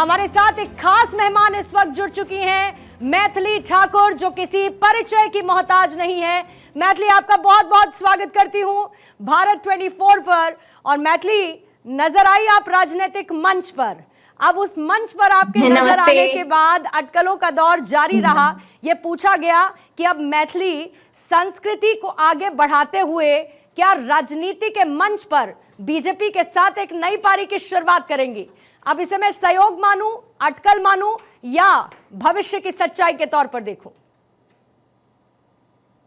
हमारे साथ एक खास मेहमान इस वक्त जुड़ चुकी हैं, मैथिली ठाकुर, जो किसी परिचय की मोहताज नहीं है। मैथिली, आपका बहुत बहुत स्वागत करती हूं भारत 24 पर। और मैथिली, नजर आई आप राजनीतिक मंच पर। अब उस मंच पर आपके नजर आने के बाद अटकलों का दौर जारी रहा। ये पूछा गया कि अब मैथिली संस्कृति को आगे बढ़ाते हुए क्या राजनीति के मंच पर बीजेपी के साथ एक नई पारी की शुरुआत करेंगी। अब इसे मैं सहयोग मानूं, अटकल मानूं या भविष्य की सच्चाई के तौर पर देखूं?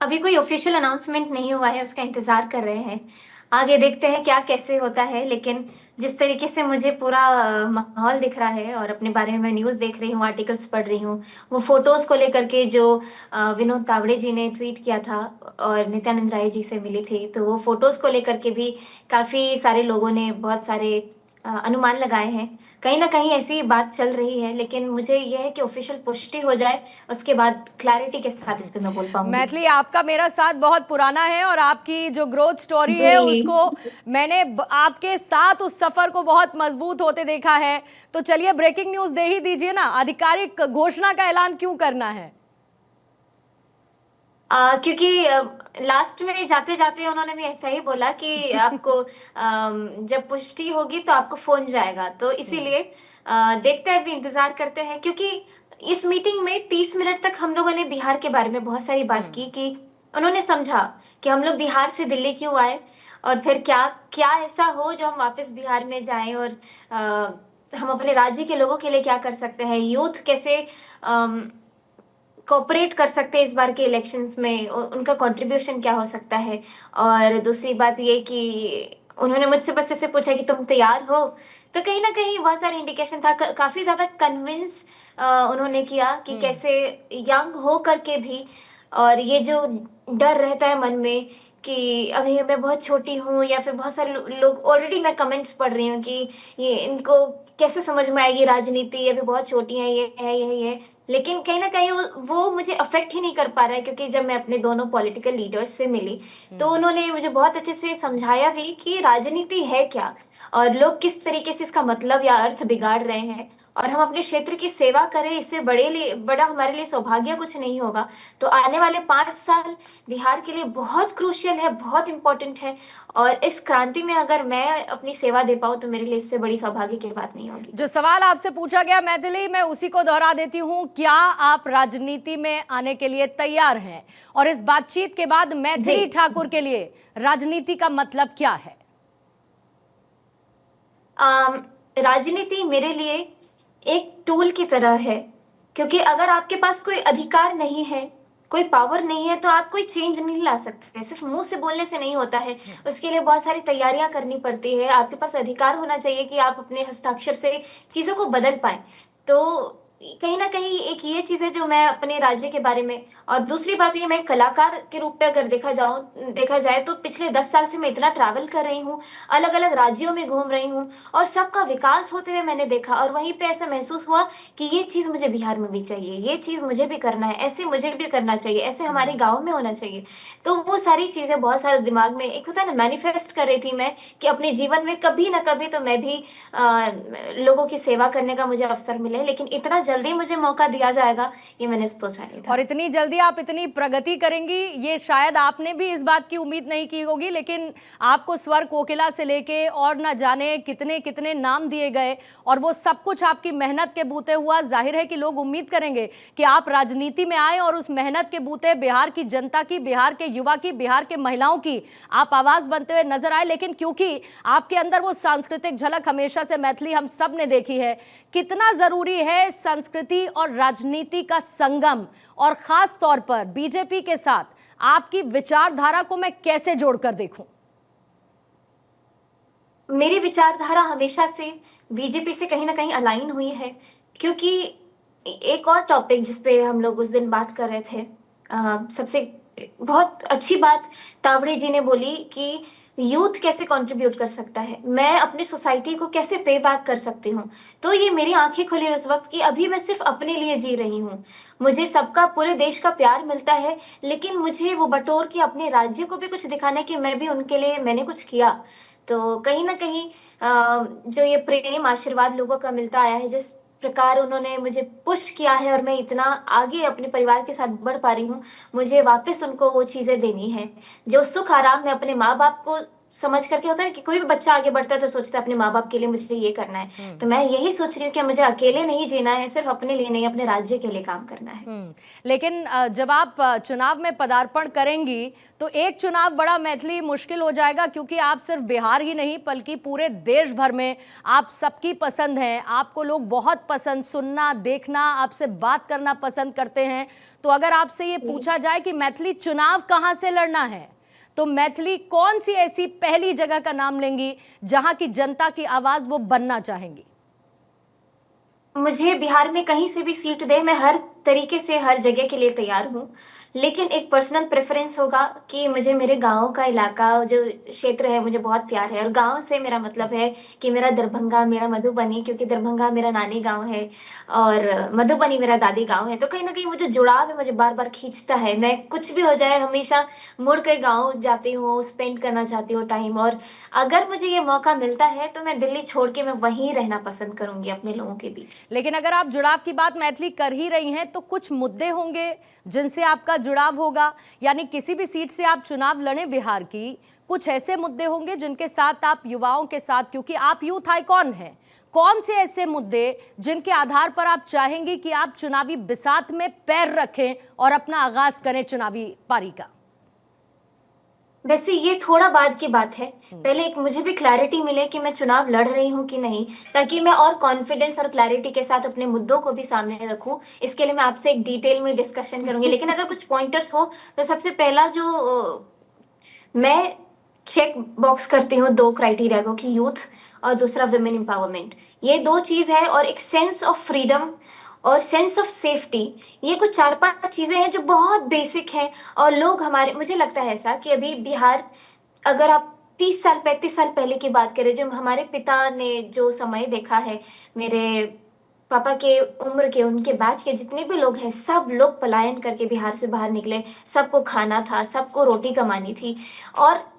अभी कोई ऑफिशियल अनाउंसमेंट नहीं हुआ है, उसका इंतजार कर रहे हैं। आगे देखते हैं क्या कैसे होता है। लेकिन जिस तरीके से मुझे पूरा माहौल दिख रहा है और अपने बारे में मैं न्यूज़ देख रही हूँ, आर्टिकल्स पढ़ रही हूँ, वो फोटोज को लेकर के जो विनोद तावड़े जी ने ट्वीट किया था और नित्यानंद राय जी से मिली थी, तो वो फोटोज को लेकर के भी काफी सारे लोगों ने बहुत सारे अनुमान लगाए हैं। कहीं ना कहीं ऐसी बात चल रही है, लेकिन मुझे यह है कि ऑफिशियल पुष्टि हो जाए, उसके बाद क्लैरिटी के साथ इस पे मैं बोल पाऊंगी। मैथिली, आपका मेरा साथ बहुत पुराना है और आपकी जो ग्रोथ स्टोरी जी है उसको मैंने आपके साथ उस सफर को बहुत मजबूत होते देखा है। तो चलिए ब्रेकिंग न्यूज दे ही दीजिए ना, आधिकारिक घोषणा का ऐलान क्यों करना है? क्योंकि लास्ट में जाते जाते उन्होंने भी ऐसा ही बोला कि आपको जब पुष्टि होगी तो आपको फोन जाएगा, तो इसीलिए देखते हैं, भी इंतजार करते हैं। क्योंकि इस मीटिंग में 30 मिनट तक हम लोगों ने बिहार के बारे में बहुत सारी बात की, कि उन्होंने समझा कि हम लोग बिहार से दिल्ली क्यों आए और फिर क्या क्या ऐसा हो जो हम वापस बिहार में जाएं, और हम अपने राज्य के लोगों के लिए क्या कर सकते हैं, यूथ कैसे कोऑपरेट कर सकते हैं इस बार के इलेक्शंस में, उनका कंट्रीब्यूशन क्या हो सकता है। और दूसरी बात ये कि उन्होंने मुझसे बस ऐसे पूछा कि तुम तैयार हो, तो कहीं ना कहीं बहुत सारे इंडिकेशन था। काफी ज्यादा कन्विंस उन्होंने किया कि कैसे यंग हो करके भी, और ये जो डर रहता है मन में कि अभी मैं बहुत छोटी हूँ, या फिर बहुत सारे लोग ऑलरेडी, मैं कमेंट्स पढ़ रही हूँ कि ये इनको कैसे समझ में आएगी राजनीति, अभी बहुत छोटी है, ये है, यही है। लेकिन कहीं ना कहीं वो मुझे अफेक्ट ही नहीं कर पा रहा है, क्योंकि जब मैं अपने दोनों पॉलिटिकल लीडर्स से मिली तो उन्होंने मुझे बहुत अच्छे से समझाया भी कि राजनीति है क्या, और लोग किस तरीके से इसका मतलब या अर्थ बिगाड़ रहे हैं, और हम अपने क्षेत्र की सेवा करें, इससे बड़ा हमारे लिए सौभाग्य कुछ नहीं होगा। तो आने वाले 5 साल बिहार के लिए बहुत क्रूशियल है, बहुत इंपॉर्टेंट है, और इस क्रांति में अगर मैं अपनी सेवा दे पाऊँ तो मेरे लिए इससे बड़ी सौभाग्य की बात नहीं होगी। जो सवाल आपसे पूछा गया मैथिली, मैं उसी को दोहरा देती हूं, क्या आप राजनीति में आने के लिए तैयार हैं? और इस बातचीत के बाद मैथिली ठाकुर के लिए राजनीति का मतलब क्या है? राजनीति मेरे लिए एक टूल की तरह है, क्योंकि अगर आपके पास कोई अधिकार नहीं है, कोई पावर नहीं है, तो आप कोई चेंज नहीं ला सकते। सिर्फ मुंह से बोलने से नहीं होता है, उसके लिए बहुत सारी तैयारियां करनी पड़ती है। आपके पास अधिकार होना चाहिए कि आप अपने हस्ताक्षर से चीजों को बदल पाए। तो कहीं ना कहीं एक ये चीज है जो मैं अपने राज्य के बारे में, और दूसरी बात ये, मैं कलाकार के रूप में अगर देखा जाए तो पिछले 10 साल से मैं इतना ट्रैवल कर रही हूँ, अलग अलग राज्यों में घूम रही हूँ, और सबका विकास होते हुए मैंने देखा, और वहीं पे ऐसा महसूस हुआ कि ये चीज मुझे बिहार में भी चाहिए, ये चीज मुझे भी करना है, ऐसे मुझे भी करना चाहिए, ऐसे हमारे गाँव में होना चाहिए। तो वो सारी चीजें बहुत सारे दिमाग में, एक होता है ना, मैनिफेस्ट कर रही थी मैं कि अपने जीवन में कभी ना कभी तो मैं भी लोगों की सेवा करने का मुझे अवसर मिले। लेकिन इतना जल्दी मुझे मौका दिया जाएगा, ये मैंने सोचा नहीं था। और इतनी जल्दी आप इतनी प्रगति करेंगी, ये शायद आपने भी इस बात की उम्मीद नहीं की होगी। लेकिन आपको स्वर कोकिला से लेके और ना जाने कितने कितने नाम दिए गए, और वो सब कुछ आपकी मेहनत के बूते हुआ। जाहिर है कि लोग उम्मीद करेंगे कि आप राजनीति में आए और उस मेहनत के बूते बिहार की जनता की, बिहार के युवा की, बिहार के महिलाओं की आप आवाज बनते हुए नजर आए। लेकिन क्योंकि आपके अंदर वो सांस्कृतिक झलक हमेशा से मैथिली हम सब ने देखी है, कितना जरूरी है संस्कृति और राजनीति का संगम, और खास तौर पर बीजेपी के साथ आपकी विचारधारा को मैं कैसे जोड़कर देखूं? मेरी विचारधारा हमेशा से बीजेपी से कहीं ना कहीं अलाइन हुई है, क्योंकि एक और टॉपिक जिस पे हम लोग उस दिन बात कर रहे थे, सबसे बहुत अच्छी बात तावड़े जी ने बोली कि यूथ कैसे कंट्रीब्यूट कर सकता है, मैं अपनी सोसाइटी को कैसे पे बैक कर सकती हूँ। तो ये मेरी आंखें खुली उस वक्त कि अभी मैं सिर्फ अपने लिए जी रही हूँ, मुझे सबका, पूरे देश का प्यार मिलता है, लेकिन मुझे वो बटोर के अपने राज्य को भी कुछ दिखाना है कि मैं भी उनके लिए मैंने कुछ किया। तो कहीं ना कहीं जो ये प्रेम आशीर्वाद लोगों का मिलता आया है, जिस प्रकार उन्होंने मुझे पुश किया है और मैं इतना आगे अपने परिवार के साथ बढ़ पा रही हूँ, मुझे वापस उनको वो चीज़ें देनी है। जो सुख आराम मैं अपने माँ-बाप को समझ करके होता है कि कोई भी बच्चा आगे बढ़ता है तो सोचता है अपने माँ-बाप के लिए मुझे ये करना है। तो मैं यही सोच रही हूँ कि मुझे अकेले नहीं जीना है, सिर्फ़ अपने लिए नहीं, अपने राज्य के लिए काम करना है। लेकिन जब आप चुनाव में पदार्पण करेंगी तो एक चुनाव बड़ा मैथिली मुश्किल हो जाएगा, क्योंकि आप सिर्फ बिहार ही नहीं बल्कि पूरे देश भर में आप सबकी पसंद हैं, आपको लोग बहुत पसंद, सुनना, देखना, आपसे बात करना पसंद करते हैं। तो अगर आपसे ये पूछा जाए कि मैथिली चुनाव कहाँ से लड़ना है, तो मैथिली कौन सी ऐसी पहली जगह का नाम लेंगी जहां की जनता की आवाज वो बनना चाहेंगी? मुझे बिहार में कहीं से भी सीट दें, मैं हर तरीके से हर जगह के लिए तैयार हूँ। लेकिन एक पर्सनल प्रेफ़रेंस होगा कि मुझे मेरे गाँव का इलाका जो क्षेत्र है मुझे बहुत प्यार है, और गाँव से मेरा मतलब है कि मेरा दरभंगा, मेरा मधुबनी, क्योंकि दरभंगा मेरा नानी गाँव है और मधुबनी मेरा दादी गाँव है। तो कहीं न कहीं वो जो जुड़ाव है मुझे बार-बार खींचता है। मैं कुछ भी हो जाए हमेशा मुड़ के गाँव जाती हूँ, स्पेंड करना चाहती हूँ टाइम, और अगर मुझे ये मौका मिलता है तो मैं दिल्ली छोड़ के मैं वहीं रहना पसंद करूँगी अपने लोगों के बीच। लेकिन अगर आप जुड़ाव की बात मैथिली कर ही रही हैं तो कुछ मुद्दे होंगे जिनसे आपका जुड़ाव होगा, यानी किसी भी सीट से आप चुनाव लड़ें बिहार की, कुछ ऐसे मुद्दे होंगे जिनके साथ आप युवाओं के साथ, क्योंकि आप यूथ आइकॉन हैं, कौन से ऐसे मुद्दे जिनके आधार पर आप चाहेंगी कि आप चुनावी बिसात में पैर रखें और अपना आगाज करें चुनावी पारी का? वैसे ये थोड़ा बाद की बात है। पहले एक मुझे भी क्लैरिटी मिले कि मैं चुनाव लड़ रही हूँ कि नहीं, ताकि मैं और कॉन्फिडेंस और क्लैरिटी के साथ अपने मुद्दों को भी सामने रखूँ। इसके लिए मैं आपसे एक डिटेल में डिस्कशन करूँगी। लेकिन अगर कुछ पॉइंटर्स हो, तो सबसे पहला जो मैं चेक बॉक्स करती हूँ 2 क्राइटेरिया को, कि यूथ और दूसरा वुमेन एम्पावरमेंट। ये 2 चीज़ है, और एक सेंस ऑफ फ्रीडम और सेंस ऑफ सेफ्टी। ये कुछ 4-5 चीज़ें हैं जो बहुत बेसिक हैं, और लोग हमारे, मुझे लगता है ऐसा कि अभी बिहार, अगर आप 30 साल 35 साल पहले की बात करें, जो हमारे पिता ने जो समय देखा है, मेरे पापा के उम्र के, उनके बैच के जितने भी लोग हैं, सब लोग पलायन करके बिहार से बाहर निकले। सबको खाना था, सबको रोटी कमानी थी, और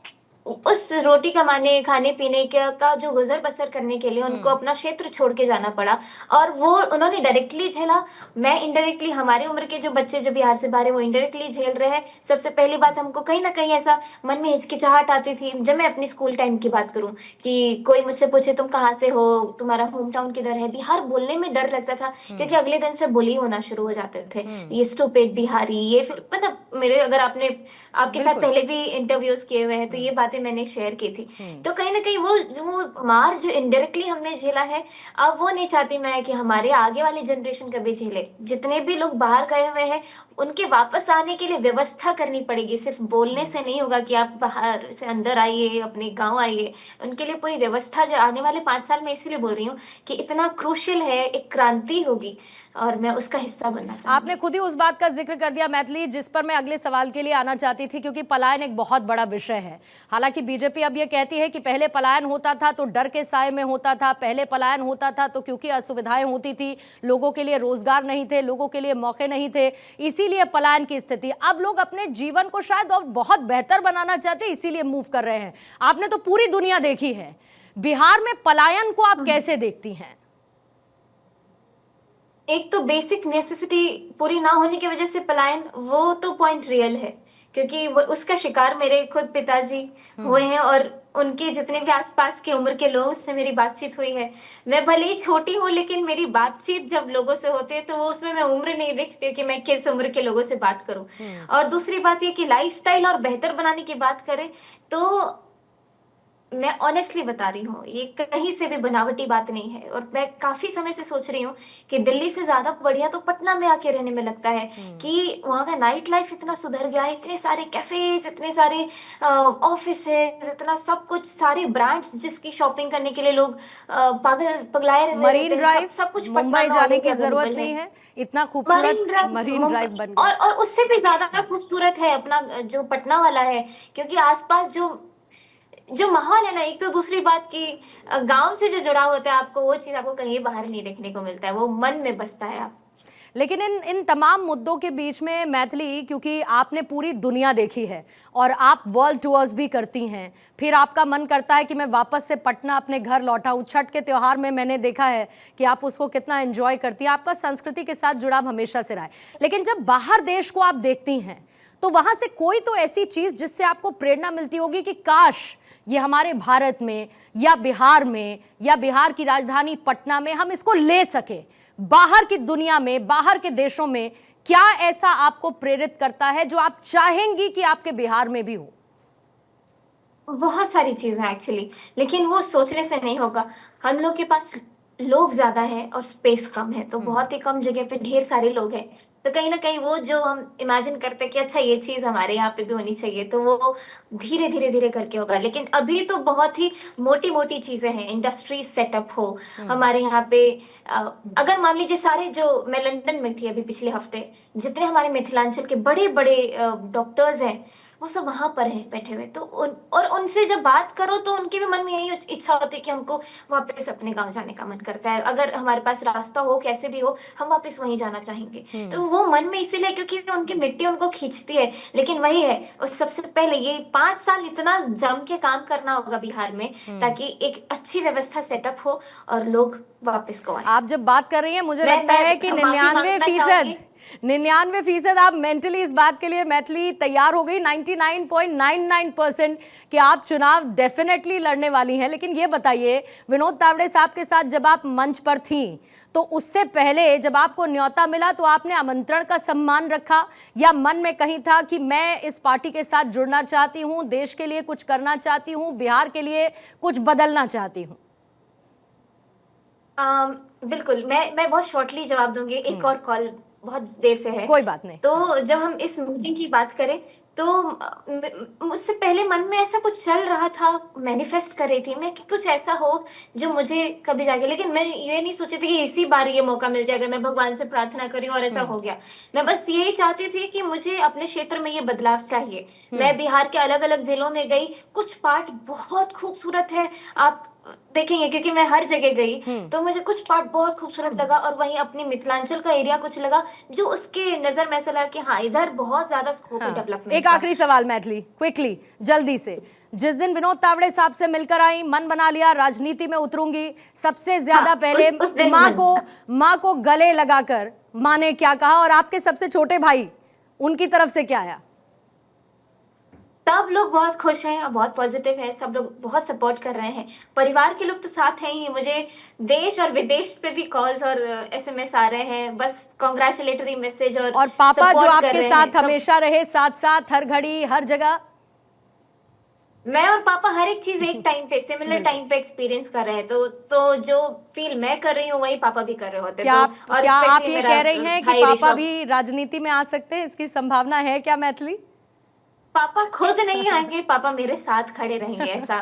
उस रोटी कमाने, खाने-पीने का जो गुज़र-बसर करने के लिए उनको अपना क्षेत्र छोड़ के जाना पड़ा, और वो उन्होंने डायरेक्टली झेला। मैं इनडायरेक्टली, हमारी उम्र के जो बच्चे जो बिहार से बाहर हैं, वो इनडायरेक्टली झेल रहे हैं। सबसे पहली बात, हमको कहीं न कहीं ऐसा मन में हिचकिचाहट आती थी, जब मैं अपनी स्कूल टाइम की बात करूँ, कि कोई मुझसे पूछे तुम कहाँ से हो? तुम्हारा होम टाउन किधर है? बिहार बोलने में डर लगता था, क्योंकि अगले दिन से बुली होना शुरू हो जाते थे। ये स्टूपिड बिहारी, ये फिर मतलब मेरे, अगर आपने आपके साथ बिल्कुल। पहले भी इंटरव्यूज़ किए हुए हैं, तो ये बातें मैंने शेयर की थी। तो कहीं न कहीं वो जो मार जो इनडायरेक्टली हमने झेला है, अब वो नहीं चाहती मैं कि हमारे आगे वाली जनरेशन कभी झेले। जितने भी लोग बाहर गए हुए हैं, उनके वापस आने के लिए व्यवस्था करनी पड़ेगी। सिर्फ़ बोलने से नहीं होगा कि आप बाहर से अंदर आइए, अपने गाँव आइए। उनके लिए पूरी व्यवस्था जो आने वाले 5 साल में, इसीलिए बोल रही हूँ कि इतना क्रूशियल है, एक क्रांति होगी, और मैं उसका हिस्सा बनना आपने चाहूँगी। खुद ही उस बात का जिक्र कर दिया मैथिली, जिस पर मैं अगले सवाल के लिए आना चाहती थी, क्योंकि पलायन एक बहुत बड़ा विषय है। हालांकि बीजेपी अब ये कहती है कि पहले पलायन होता था तो डर के साए में होता था, पहले पलायन होता था तो क्योंकि असुविधाएं होती थी, लोगों के लिए रोजगार नहीं थे, लोगों के लिए मौके नहीं थे, इसीलिए पलायन की स्थिति। अब लोग अपने जीवन को शायद और बहुत बेहतर बनाना चाहते, इसीलिए मूव कर रहे हैं। आपने तो पूरी दुनिया देखी है, बिहार में पलायन को आप कैसे देखती हैं? एक तो बेसिक नेसेसिटी पूरी ना होने की वजह से पलायन, वो तो पॉइंट रियल है, क्योंकि वो उसका शिकार मेरे खुद पिताजी हुए हैं, और उनके जितने भी आसपास के उम्र के लोगों से मेरी बातचीत हुई है। मैं भले ही छोटी हूँ, लेकिन मेरी बातचीत जब लोगों से होती है तो वो, उसमें मैं उम्र नहीं देखती हूँ कि मैं किस उम्र के लोगों से बात करूँ। और दूसरी बात ये कि लाइफस्टाइल और बेहतर बनाने की बात करें, तो मैं ऑनेस्टली बता रही हूँ, ये कहीं से भी बनावटी बात नहीं है, और मैं काफ़ी समय से सोच रही हूँ कि दिल्ली से ज़्यादा बढ़िया तो पटना में आके रहने में लगता है, कि वहाँ का नाइट लाइफ इतना सुधर गया है, इतने सारे कैफ़ेज़, इतने सारे ऑफ़िसेज़, इतना सब कुछ, सारे ब्रांड्स जिसकी शॉपिंग करने के लिए लोग पागल पगलाए हुए रहते मरीन हैं, ड्राइव, सब कुछ पटना मुंबई में जाने ऑलरेडी की जरूरत अवेलेबल है। नहीं है, इतना खूबसूरत मरीन ड्राइव मरीन ड्राइव बन गया। और उससे भी ज़्यादा खूबसूरत है अपना जो पटना वाला है, क्योंकि आस-पास जो जो माहौल है ना, एक तो दूसरी बात कि गाँव से जो जुड़ाव होता है आपको, वो चीज़ आपको कहीं बाहर नहीं देखने को मिलता है, वो मन में बसता है आप। लेकिन इन तमाम मुद्दों के बीच में मैथिली, क्योंकि आपने पूरी दुनिया देखी है और आप वर्ल्ड टूर्स भी करती हैं, फिर आपका मन करता है कि मैं वापस से पटना अपने घर लौटाऊं। छठ के त्यौहार में मैंने देखा है कि आप उसको कितना एंजॉय करती हैं, आपका संस्कृति के साथ जुड़ाव हमेशा से रहा है। लेकिन जब बाहर देश को आप देखती हैं तो वहां से कोई तो ऐसी चीज जिससे आपको प्रेरणा मिलती होगी कि काश ये हमारे भारत में या बिहार में या बिहार की राजधानी पटना में हम इसको ले सके। बाहर की दुनिया में, बाहर के देशों में क्या ऐसा आपको प्रेरित करता है जो आप चाहेंगी कि आपके बिहार में भी हो? बहुत सारी चीज़ें हैं एक्चुअली, लेकिन वो सोचने से नहीं होगा। हम लोग के पास लोग ज़्यादा हैं और स्पेस कम है, तो बहुत ही कम जगह पे ढेर सारे लोग हैं। तो कहीं न कहीं वो जो हम इमेजिन करते हैं कि अच्छा ये चीज़ हमारे यहाँ पे भी होनी चाहिए, तो वो धीरे-धीरे करके होगा। लेकिन अभी तो बहुत ही मोटी-मोटी चीज़ें हैं, इंडस्ट्रीज़ सेटअप हो, हमारे यहाँ पे अगर मान लीजिए सारे जो मैं लंदन में थी अभी पिछले हफ्ते, जितने हमारे मिथिलांचल के बड़े-बड़े डॉक्टर्स हैं, वो सब वहाँ पर हैं बैठे हुए। तो उनसे जब बात करो तो उनके भी मन में यही इच्छा होती है कि हमको वापस अपने गाँव जाने का मन करता है। अगर हमारे पास रास्ता हो, कैसे भी हो, हम वापस वहीं जाना चाहेंगे। तो वो मन में इसीलिए क्योंकि उनकी मिट्टी उनको खींचती है। लेकिन वही है, और सबसे पहले ये 5 साल इतना जम के काम करना होगा बिहार में, ताकि एक अच्छी व्यवस्था सेटअप हो और लोग वापस को आएँ। आप जब बात कर रही हैं मुझे लगता है कि 99% आप मेंटली इस बात के लिए मैथिली तैयार हो गई, 99.99% कि आप चुनाव डेफिनेटली लड़ने वाली हैं। लेकिन ये बताइए, विनोद तावड़े साहब के साथ जब आप मंच पर थीं तो उससे पहले जब आपको न्योता मिला तो आपने आमंत्रण का सम्मान रखा या मन में कहीं था कि मैं इस पार्टी के साथ जुड़ना चाहती हूँ, देश के लिए कुछ करना चाहती हूँ, बिहार के लिए कुछ बदलना चाहती हूँ? बिल्कुल, मैं बहुत शॉर्टली जवाब दूँगी, एक और कॉल बहुत देर से है। कोई बात नहीं। तो जब हम इस मीटिंग की बात करें तो मुझसे पहले मन में ऐसा कुछ चल रहा था, मैनिफेस्ट कर रही थी मैं कि कुछ ऐसा हो जो मुझे कभी जाके, लेकिन मैं ये नहीं सोची थी कि इसी बार ये मौका मिल जाएगा। मैं भगवान से प्रार्थना करी और ऐसा हो गया। मैं बस यही चाहती थी कि मुझे अपने क्षेत्र में ये बदलाव चाहिए। मैं बिहार के अलग-अलग जिलों में गई, कुछ पार्ट बहुत खूबसूरत है, आप देखेंगे क्योंकि मैं हर जगह गई, तो मुझे कुछ पार्ट बहुत खूबसूरत लगा और वहीं अपने मिथिलांचल का एरिया कुछ लगा जो उसके नज़र में ऐसा लगा कि हाँ, इधर बहुत ज़्यादा स्कोप है डेवलपमेंट एक आखिरी सवाल मैथिली, क्विकली, जल्दी से। जिस दिन विनोद तावड़े साहब से मिलकर आई, मन बना लिया राजनीति में उतरूंगी, सबसे ज्यादा पहले माँ को गले लगाकर माँ ने क्या कहा और आपके सबसे छोटे भाई उनकी तरफ से क्या आया? सब लोग बहुत खुश हैं और बहुत पॉजिटिव है, सब लोग बहुत सपोर्ट कर रहे हैं। परिवार के लोग तो साथ हैं ही, मुझे देश और विदेश से भी कॉल्स और एसएमएस आ रहे हैं, बस कांग्रेचुलेटरी मैसेज और पापा जो सपोर्ट कर आपके रहे साथ हैं, हमेशा रहे, साथ हर घड़ी हर जगह। मैं और पापा हर एक चीज एक टाइम पे, सिमिलर टाइम पे एक्सपीरियंस कर रहे हैं, तो जो फील मैं कर रही हूँ वही पापा भी कर रहे होते। क्या आप ये कह रही हैं कि पापा भी राजनीति में आ सकते हैं? इसकी संभावना है क्या मैथिली? पापा खुद नहीं आएंगे, पापा मेरे साथ खड़े रहेंगे, ऐसा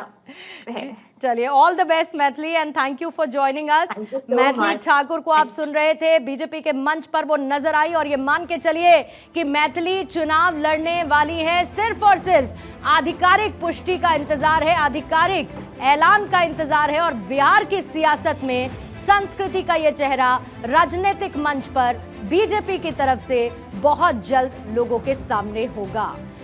है। चलिए, all the best Maithili and thank you for joining us. Maithili Thakur को आप सुन रहे थे, बीजेपी के मंच पर वो नजर आई और ये मान के चलिए कि मैथिली चुनाव लड़ने वाली है। सिर्फ और सिर्फ आधिकारिक पुष्टि का इंतजार है, आधिकारिक ऐलान का इंतजार है और बिहार की सियासत में संस्कृति का ये चेहरा राजनीतिक मंच पर बीजेपी की तरफ से बहुत जल्द लोगों के सामने होगा।